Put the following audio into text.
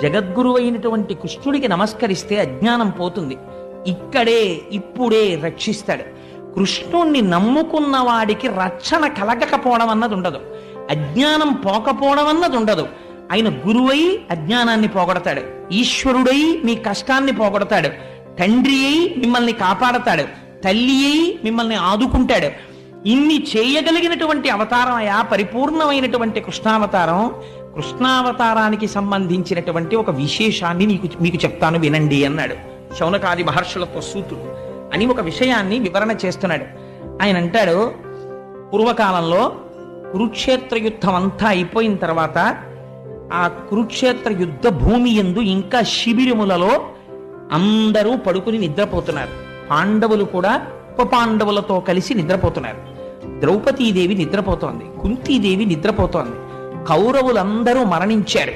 జగద్గురు అయినటువంటి కృష్ణుడికి నమస్కరిస్తే అజ్ఞానం పోతుంది. ఇక్కడే ఇప్పుడే రక్షిస్తాడు. కృష్ణుణ్ణి నమ్ముకున్న వాడికి రక్షణ కలగకపోవడం అన్నది ఉండదు, అజ్ఞానం పోకపోవడం అన్నది ఉండదు. ఆయన గురువై అజ్ఞానాన్ని పోగొడతాడు, ఈశ్వరుడై మీ కష్టాన్ని పోగొడతాడు, తండ్రి అయి మిమ్మల్ని కాపాడతాడు, తల్లి అయి మిమ్మల్ని ఆదుకుంటాడు. ఇన్ని చేయగలిగినటువంటి అవతారం అయా పరిపూర్ణమైనటువంటి కృష్ణావతారం. కృష్ణావతారానికి సంబంధించినటువంటి ఒక విశేషాన్ని మీకు చెప్తాను వినండి అన్నాడు శౌనకాది మహర్షులతో సూతుడు అని ఒక విషయాన్ని వివరణ చేస్తున్నాడు. ఆయన అంటాడు, పూర్వకాలంలో కురుక్షేత్ర యుద్ధం అంతా అయిపోయిన తర్వాత ఆ కురుక్షేత్ర యుద్ధ భూమి యందు ఇంకా శిబిరములలో అందరూ పడుకుని నిద్రపోతున్నారు. పాండవులు కూడా ఉప పాండవులతో కలిసి నిద్రపోతున్నారు. ద్రౌపదీదేవి నిద్రపోతోంది, కుంతీదేవి నిద్రపోతోంది. కౌరవులందరూ మరణించారు.